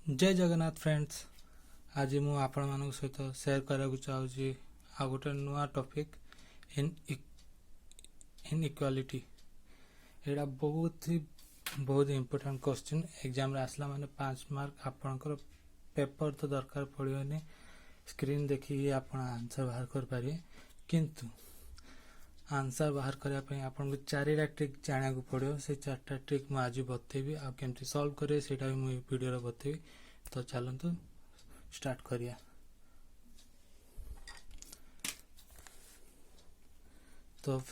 जय जगन्नाथ फ्रेंड्स। आज मु आपण मान सहित सेयार करने चाहूँगी आ गोटे नुआ टॉपिक इनइक्वालिटी। यहाँ बहुत इंपोर्टेंट क्वेश्चन एग्जाम रे आसला माने 5 मार्क आपणकर पेपर तो दरकार पड़ोनी। स्क्रीन देखिए आप आंसर बाहर कर पारे, किंतु आंसर बाहर करने आपको 4टा ट्रिक जाना पड़ो। से 4टा ट्रिक मुझे आज बतेबी आ केमती सॉल्व करे सेटा भी मुझे वीडियो बतेबी। तो चलतु स्टार्ट करिया। तो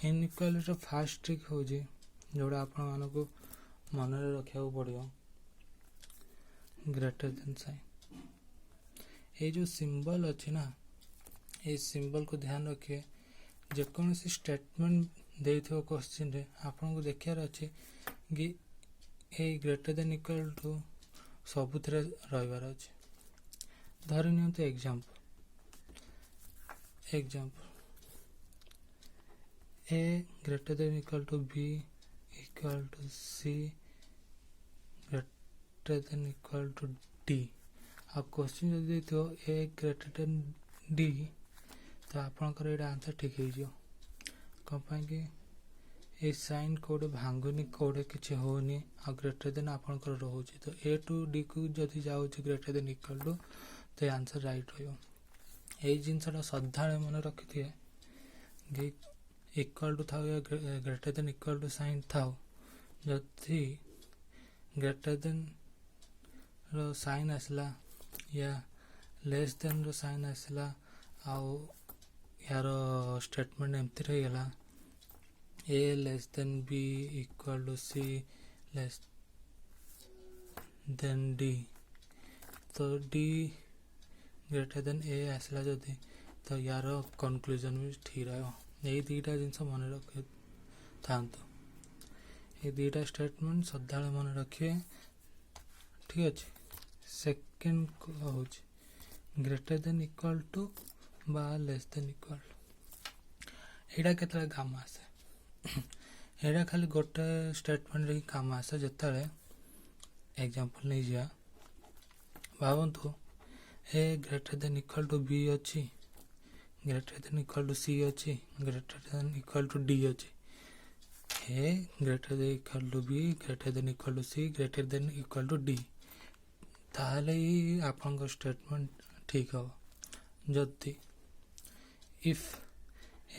इनइक्वालिटी फास्ट ट्रिक हो जोड़ा आपण मानक मन रखा पड़ो ग्रेटर देन साइन। ये जो सिंबल अच्छी ना, ये सिंबल को ध्यान रखिए। जेकोसी स्टेटमेंट दे क्वेश्चन रे आपन को देखार अच्छे कि ए ग्रेटर देन इक्वल टू सबुथ रहीबार अच्छे। धरी नियंतु example a greater than equal to b equal to C greater than equal to d. आ क्वेश्चन जदि तो ए ग्रेटर देन डी तो आपनकर एटा आंसर ठीक हो कम कि ये साइन कोडे भांगुनी कोडे किसी होनी आ ग्रेटर देन आपनकर रोचे। तो ए टू डी को जदि जाऊँ ग्रेटर देन इक्वल टू तो आंसर राइट हो। यही जिनसा सदा मन रखी थे इक्वल टू था या greater than equal to sign था। जदि ग्रेटर देन रो साइन आसला या लेस देन रो साइन आसला आउ यार स्टेटमेंट एमती रहीगला a less than b equal to c less than D. तो डी ग्रेटर देन ए आसला जदि तो यार कंक्लूजन भी ठीक रहा। यही दुईटा जिनस मन रखे था। ये दुईटा स्टेटमेंट सदा मन रखिए, ठीक अच्छे। सेकेंड हूँ ग्रेटर देन इक्वल टू बा लेस देन इक्वल। यहाँ के काम आसे यहाँ खाली गोटे स्टेटमेंट रे काम आसे। जिते एग्जांपल नहीं जा भावतु A greater than equal to B अच्छी, greater than equal to C अच्छी, greater than equal to D अच्छी। A greater than equal to B greater than equal to C greater than equal to D. ताहले ही आपन statement ठीक हो। जदि if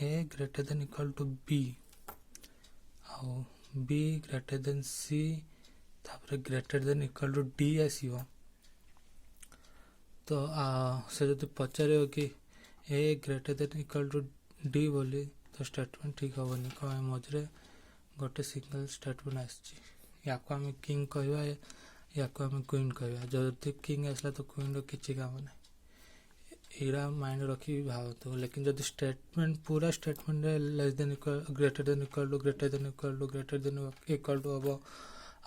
A greater than equal to B और B greater than C तापर greater than equal to D आसो तो से जो पचार कि ए greater than equal to D बोली तो स्टेटमेंट ठीक हेनी। कम मझे गोटे सिंगल स्टेटमेंट आम किंग कहवा या आम क्वीन कहवा। जदि किंग आसला तो क्वीन रो किसी काम ना। यहाँ माइंड रखी भावतु। लेकिन जब स्टेटमेंट पूरा statement less than equal greater than equal to greater than equal to greater than equal to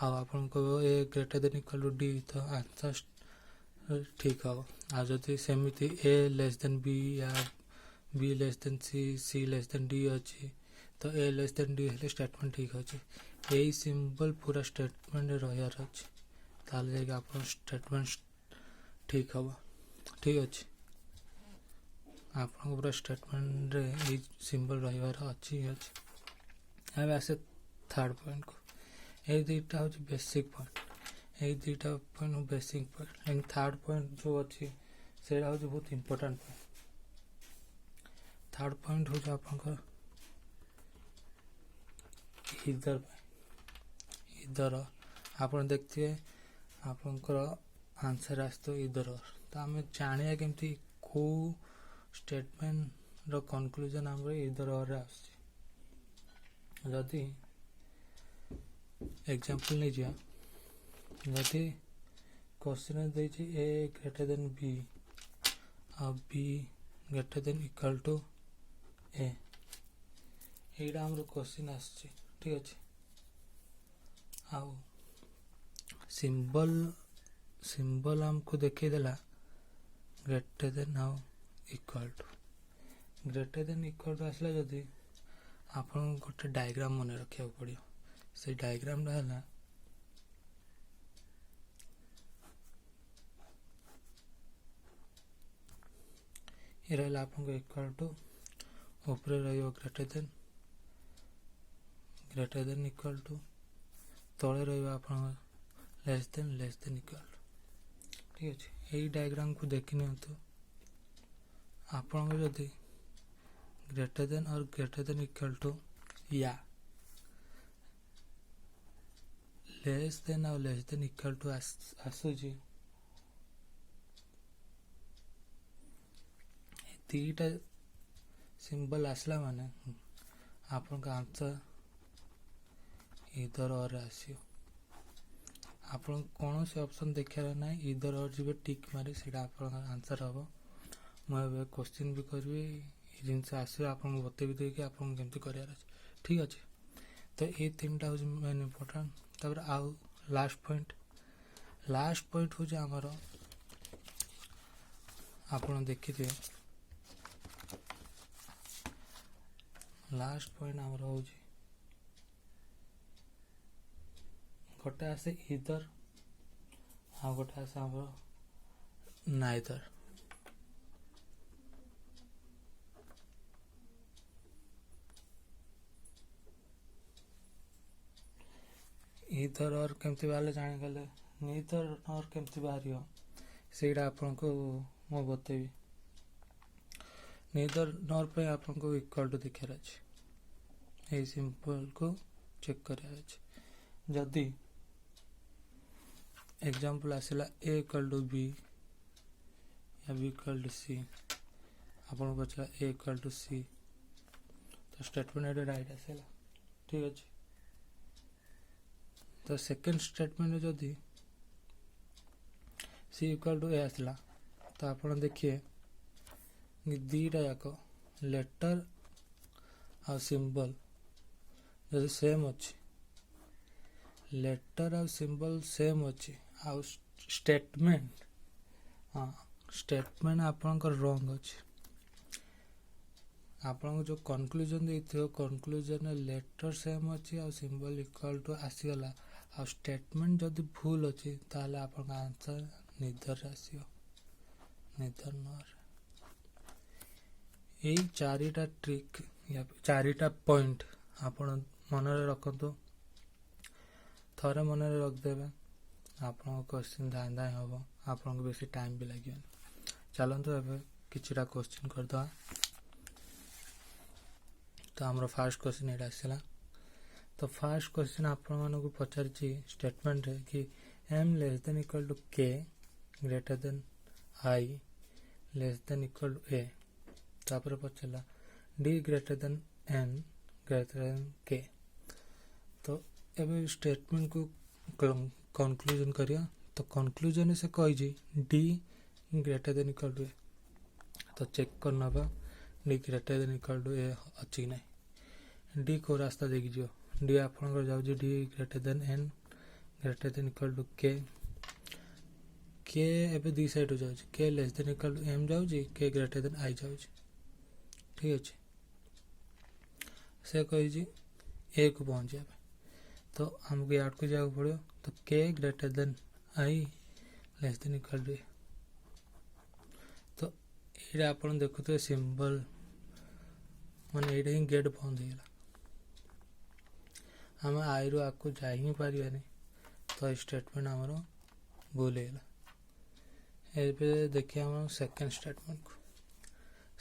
हम आपन कह A greater than equal to D तो आंसर ठीक हम। आ जदि सेमती ए लेस देन बी या B less than C C less than D अच्छी तो ए लेस देन डी हेले स्टेटमेंट ठीक अच्छे। यही सिंबल पूरा स्टेटमेंट रहार अच्छे ताले आप स्टेटमेंट ठीक हम, ठीक अच्छे। आप पूरा स्टेटमेंट रे सिंबल रहीबार अच्छी अच्छे। अब आसे थर्ड पॉइंट को। ये दुईटा हूँ बेसिक पॉइंट, ये दुईटा पॉइंट हूँ बेसिक पॉइंट। लेकिन थर्ड पॉइंट जो अच्छी से हूँ बहुत इंपोर्टेंट पॉइंट। थर्ड पॉइंट हूँ आप इधर आप देखते आपंकर आंसर आसो इधर। तो आम जाना केमती को स्टेटमेंट रो कंक्लूजन आम इधर जदि एग्जांपल नहीं जा जदि क्वेश्चन दे ए ग्रेटर देन बी और B greater than equal to A. यहाँ आम क्वेश्चन आस ठीक अच्छे। आउ सिंबल आमको देखीदेला ग्रेटर देन आउ equal to. Greater than equal to आसला जदि आपन गोटे डायग्राम मन रखा पड़ो। से डायग्राम है ये रहा आपको इक्वल टू ऊपर रही ग्रेटर देन इक्वल टू तले रहा लेस देन इक्वल टू। ठीक अच्छे यही डायग्राम को देखी नियंतु आपण जदि ग्रेटर देन और ग्रेटर देन इक्वल टू या लेस देन और लेस देन इक्वल टू आसूची दीटा सिंबल आसला माने आपन का आंसर इधर और आसियो। आपन कौन से ऑप्शन देखार ना इधर और जब टिक मारे सीधा आपन आंसर हम मुझे क्वेश्चन भी करी जिनस आसो आपको बतेबी देवी कि आपको केमती करार। ठीक अच्छे तो ये तीनटा हूँ मेन इम्पोर्टाट। तापर आउ लास्ट पॉइंट हूँ आमर आपन देखिए लास्ट पॉइंट आमर हूँ गोटे आसे इधर आ गोटे आसे आमर नाइदर। इधर और केमती बाहर जाने गले नीदर और केमती बाहर सेटा आपन को मो बतेबी। नीदर नॉर पे आपन को इक्वल टू देखार अच्छे ये सिंपल को चेक करार अच्छे जदि एग्जांपल आसला ए इक्वल टू बी या बी इक्वल टू सी आपन पचला ए इक्वल टू सी तो स्टेटमेंट ये राइट आसला। ठीक अच्छे तो सेकेंड स्टेटमेंट जदि सी इक्वल टू ए आसला तो आप देखिए दीटा जाक लेटर आ सिंबल जदि सेम अच्छी लेटर आ सिंबल सेम अच्छी आ स्टेटमेंट हाँ स्टेटमेंट आपनकर रॉन्ग अच्छी आपन जो कंक्लूजन देथियो कंक्लूजन लेटर सेम अच्छी आ सिंबल इक्वल टू आसीगला आ स्टेटमेंट जदि भूल अच्छी ताले आपन आंसर निधर आसियो निधर नर। यही चारिटा ट्रिक या चारिटा पॉइंट आपन मन रखतु थरे मन रखदेवे आपन क्वेश्चन दाएं दाएं हम आपन को बेसी टाइम भी लगे। चलतु एवं किछिटा क्वेश्चन करदे। तो आमर फास्ट क्वेश्चन ये आसला तो फास्ट क्वेश्चन आपण मानक पचार स्टेटमेंट रे कि M less than equal to K greater than I less than equal to A तापर पचला D greater than N greater than K. तो एबे स्टेटमेंट को कंक्लूजन करिया तो कंक्लूजन से कही D greater than equal to A तो चेक कर नबा D greater than equal to A अच्छी नहीं डी को रास्ता देखी जो डी आपन जाऊँ D greater than N greater than equal to के एबे दी साइड हो जाऊँ के less than equal to M जाऊँ के ग्रेटर देन आई जाऊँ। ठीक अच्छे से कही ए को पहुँचे तो हमको याद को जाओ पड़ो तो K greater than I less than equal to A. तो ये आप देखु तो सिंबल माने ये ही गेट बंद होगा आम आई रु आपको जा ही पारानी तो स्टेटमेंट आमर भूल है। देखिए आम सेकेंड स्टेटमेंट को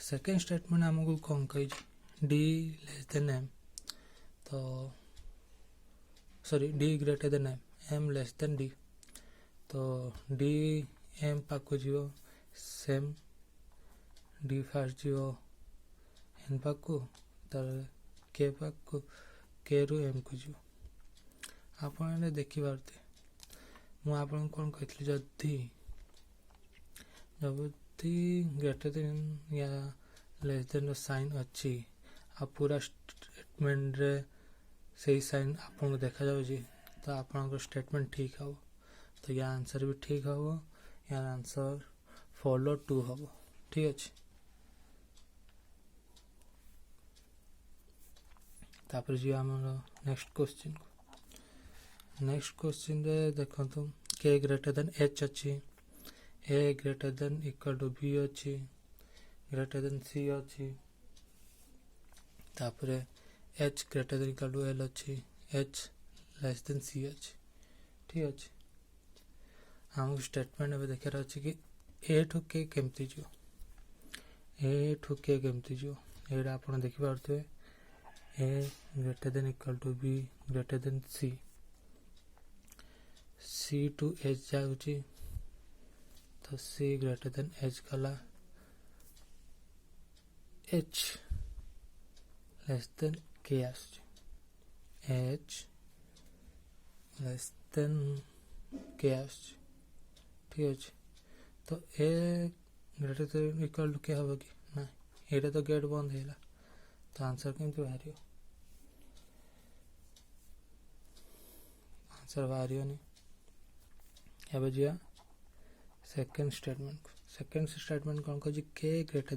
सेकेंड स्टेटमेंट आमको कौन कही डी लेस देन एम तो sorry D greater than M less than D तो डी एम पाक जीव सेम डी फास्ट जीव एन पाक तर के पाक के रु एम को जीव आप देखिपारे मुझे कौन कही जदि ग्रेटर देन या लेस देन साइन अच्छी आ पूरा स्टेटमेंट रे से साइन आपको देखा जाऊँगी तो आप स्टेटमेंट ठीक हम तो या आंसर भी ठीक हम या आंसर फॉलो टू हम। ठीक अच्छे तापर जी आम नेक्स्ट क्वेश्चन देखु के ग्रेटर देन एच अच्छी A greater than equal to B अच्छी ग्रेटर देन सी अच्छी तापरे H greater than equal to L अच्छी एच लेस देन सी अच्छी ठीक अच्छे आमको स्टेटमेंट एवं देखार अच्छे कि ए ठू के केमती जो ए ठू के केमती जो एटा आप देखिपे A greater than equal to B greater than C to H जाऊँगी तो सी ग्रेटर देन एच गला H less than K H less than K ठीक अच्छे तो A greater than equal to क्या हम कि ना ये तो गेट बंद है तो आंसर केमती बाहर आंसर बाहर एवं जा सेकेंड स्टेटमेंट कौन कह के ग्रेटर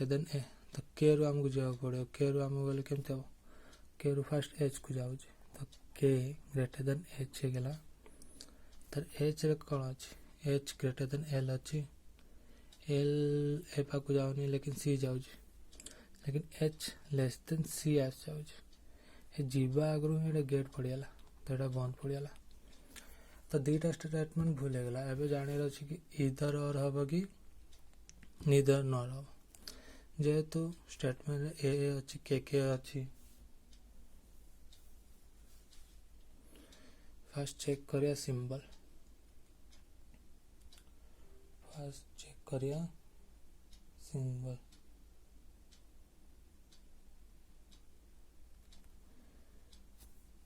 देन ए तो के रु आमको जावा पड़ो के रु आम गले केमती हम के रु फास्ट एच को जाऊँ तो के ग्रेटर देन एच गला तर एच रे कौन अच्छे एच ग्रेटर देन एल अच्छी एल ए पाक जाऊनी लेकिन सी जाऊँ लेकिन H less than C S जाऊँ जीवा आगु गेट पड़गला तो यहाँ बंद पड़गला तो दीटा स्टेटमेंट भूल गला एवं जानार अच्छे कि इधर और हम कि निदर नर हम जेहेतु स्टेटमेंट ए अच्छी के अच्छी फास्ट चेक करिया सिंबल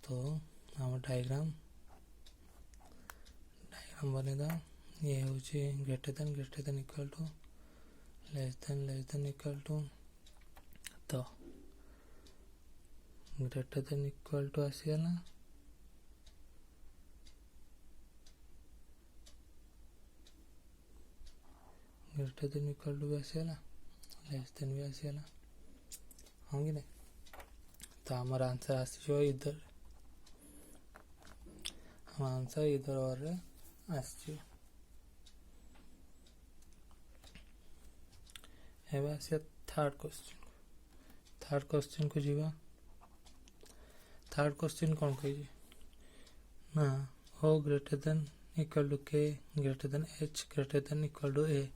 तो हम डायग्राम बनेगा ये हूँ greater than equal to less than equal to तो ग्रेटर देन इक्वल टू आसीगला ग्रेटर देन इक्वल टू भी आसीगला लेस देन भी आसीगला हाँ कि नहीं तो हमारा आंसर आसीजो इधर हम आंसर इधर और आसी एवं आसिया थर्ड क्वेश्चन को जीवा थर्ड क्वेश्चन कौन कही ना O greater than equal to K greater than H greater than equal to A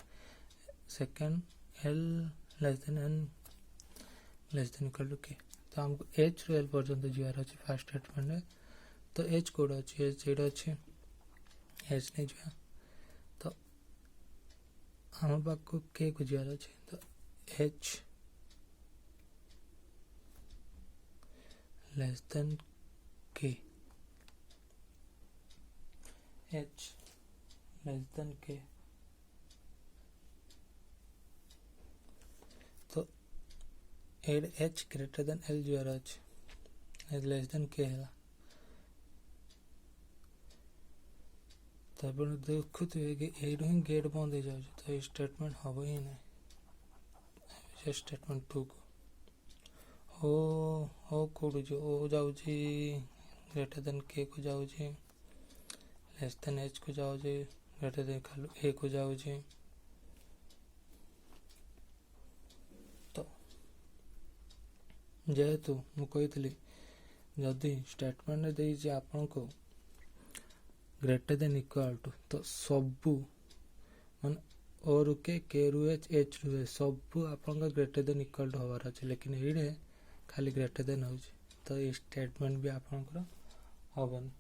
second L less than N less than equal to K तो हमको एच रू एल पर्यंत जीवार अच्छे फास्ट स्टेटमेंट तो एच कोड अच्छे एच जेड अच्छे एच नहीं जा तो हम पाक को के को जीवार अच्छे तो H less than K H less than K तो एच ग्रेटर देन एल जीवार अच्छे लेस देन के है तब देखुए कि ये गेट बंद हो जाए तो ये स्टेटमेंट हम ही नहीं स्टेटमेंट टू को ओ कौड़ जो ओ जाऊँ ग्रेटर देन के को जाऊँ लेस देन एच को जाऊँ ग्रेटर देन खालू ए को जाऊँ तो जेहेतु मुझे जदि स्टेटमेंट दे आपण को ग्रेटर देन इक्वल टू तो सबू मान ओ रु के रु एच रु सबू आपन ग्रेटर देन इक्वल टू हबार अच्छे लेकिन ये खाली ग्रेटर देन हो तो ये स्टेटमेंट भी आपनकर हेनी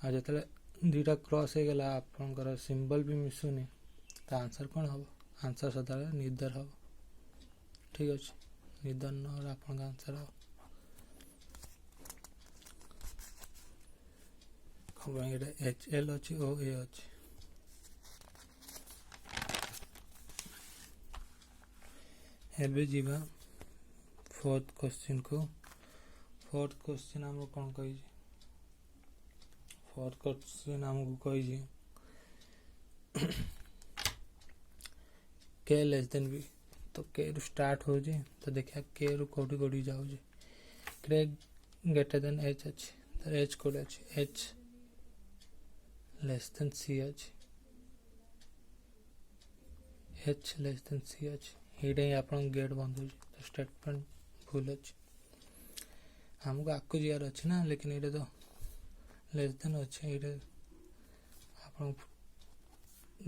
आ जो दुईटा क्रॉस हो गला आपनकर सिंबल भी मिसुनी तो आंसर कौन हम आंसर सदा निदर हम ठीक अच्छे निदर न आपन आंसर हम एच एल अच्छी ओ ए अच्छी एबे जीवा फोर्थ क्वेश्चन को फोर्थ क्वेश्चन हमको कौन कही फोर्थ क्वेश्चन हमको कही के लेस देन बी तो के रु स्टार्ट हो जी तो देखिए के रु कोडी कोडी जाऊ जी ग्रेटर देन एच अच्छी तो एच कोड अच्छी एच लेस देन सी अच्छी एच लेस देन सी अच्छे ये आपन गेट बंद हो तो स्टेटमेंट भूल अच्छे हमको आगु जीवार अच्छे ना लेकिन ये तो लेस देन अच्छे ये आप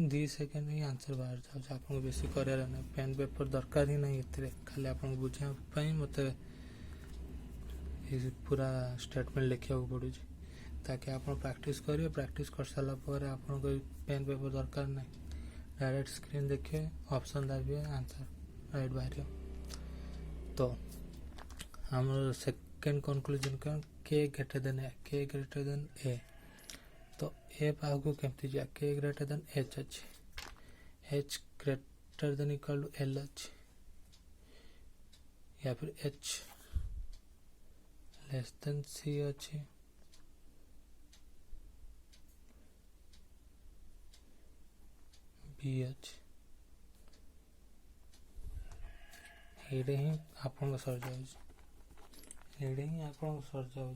2 सेकेंड ही आंसर बाहर जाऊँ आपको बेसी कर पेन पेपर दरकार ही नहीं ये खाली आप बुझापी मत पूरा स्टेटमेंट लिखा पड़ू ताकि आप प्रैक्टिस करेंगे प्रैक्टिस कर सारा आपको पेन पेपर दरकार नहीं डायरेक्ट स्क्रीन देखिए ऑप्शन दाबिए आंसर राइट बाहर तो हम सेकेंड कंक्लूजन कौन के ग्रेटर देन ए तो ए पाखु केमती जा के ग्रेटर देन एच अच्छे H greater than equal to L अच्छे या फिर एच लेस देन सी अच्छे बी अच्छे ये ही आपन सर जाऊँ ये आपन सर जाऊँ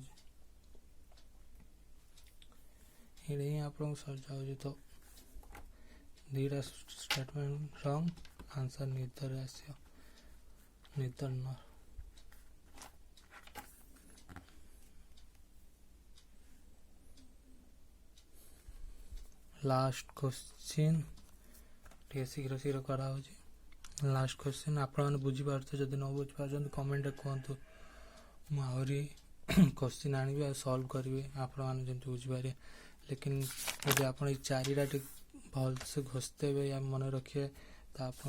ये आपन सर जाऊँ तो दीटा स्टेटमेंट रॉन्ग आंसर निदर आसियो निदर न लास्ट क्वेश्चन टे शीघ्र शीघ्र करा लास्ट क्वेश्चन आपण बुझी पारते जदि न बुझी पारछन कमेंट कहतु मुझे क्वेश्चन आनी आ सॉल्व करेंगे आपण जमी बुझीपारे लेकिन यदि आप चारिटा भल से घोषते हुए या मन रखिए तो आप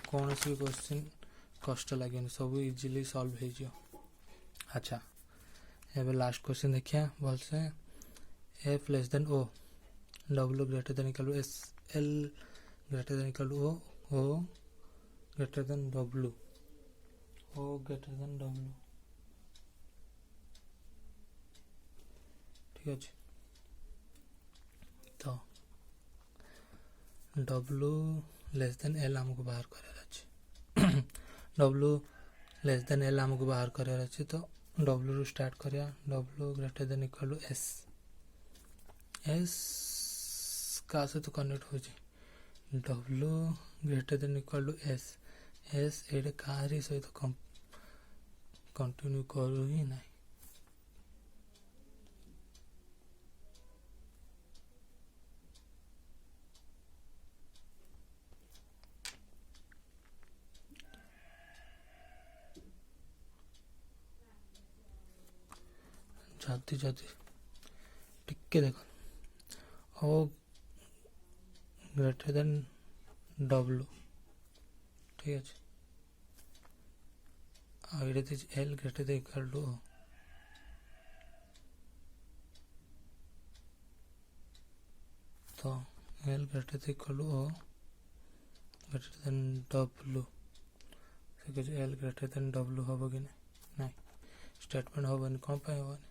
कौन सी क्वेश्चन कष्ट लगे सब इजिली सॉल्व हो अच्छा एवं लास्ट क्वेश्चन देखिए भल से F less than O W greater than equal to S L greater than equal to O greater than W O greater than W ठीक अच्छे तो डब्ल्यू लेस देन एल आमको बाहर करार डब्ल्यू लेस देन एल आमको बाहर करार अच्छे तो डब्ल्यू रू स्टार्ट करिया W greater than equal to S S का सहित कनेक्ट हो W greater than equal to S S ये कहारी सहित कंटिन्यू करू ही नहीं जल्दी जल्दी टिके देख ओ ग्रेटर देन डब्ल्यू ठीक अच्छे L greater than equal to तो L greater than equal to O greater than W L greater than W हम कि नहीं स्टेटमेंट हेनी कौन पे हेनी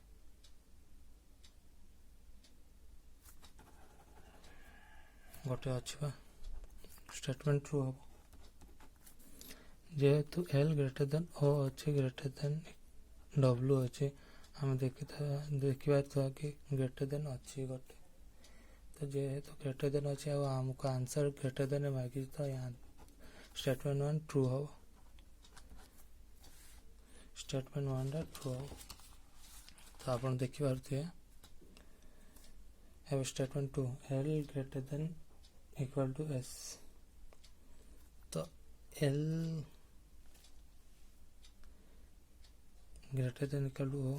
गोटे अच्छे स्टेटमेंट ट्रू हम जेहेतु एल ग्रेटर देन ओ अच्छे ग्रेटर देन डब्ल्यू अच्छे आम देखा था कि ग्रेटर देन अच्छी गोटे तो जेहेतु ग्रेटर देन अच्छे आमको आंसर ग्रेटर देन मांगी तो यहाँ स्टेटमेंट 1 ट्रू हम स्टेटमेंट 1 ट्रू हम तो आप देखिए statement 2 L greater than equal to S तो L greater than equal to O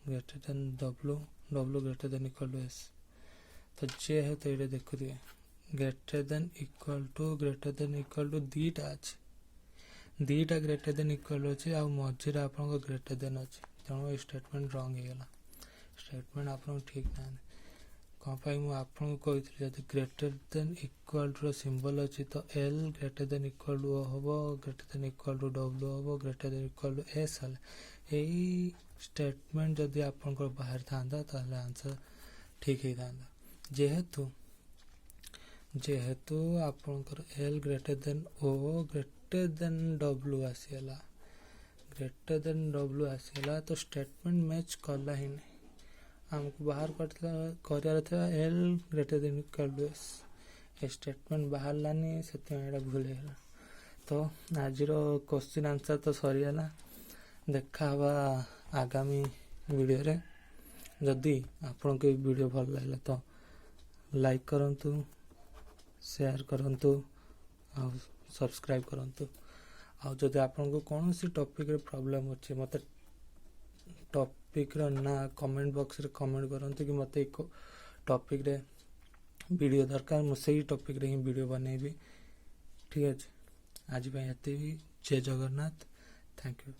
greater than W W greater than equal to S तो जे है तो ये देखु ग्रेटर देन इक्वल टू दीटा अच्छे दीटा ग्रेटर देन इक्वल अच्छे आ मझे आप ग्रेटर देन अच्छे तेणु ये स्टेटमेंट रॉन्ग होगा स्टेटमेंट आप ठीक ना कौन आपको कही जब greater than equal to symbol अच्छी तो L greater than equal to O हम greater than equal to W हम greater than equal to S यही स्टेटमेंट जदि आप बाहर था आंसर ठीक ही था जेहेतु जेहेतु आपणकर L greater than O greater than W आसीगला ग्रेटर देन डब्ल्यू आसीगला तो स्टेटमेंट मैच कला ही नहीं हमको बाहर करार था L greater than equal to S statement बाहर लानी से भूल गला तो आज क्वेश्चन आंसर तो सरीगला देखा हवा आगामी वीडियो रे जदि आपन को वीडियो भल लागला तो लाइक करंतु शेयर करंतु आ सब्सक्राइब करंतु आ जदि आपन को कौन सी टॉपिक रे प्रॉब्लम अछि मते टॉपिक रो ना कमेंट बॉक्स रे कमेंट करंतु कि मते टॉपिक रे वीडियो दरकार मु सही टॉपिक रे ही वीडियो बनेबी ठीक अछि आज पे एते ही जय जगन्नाथ थैंक यू।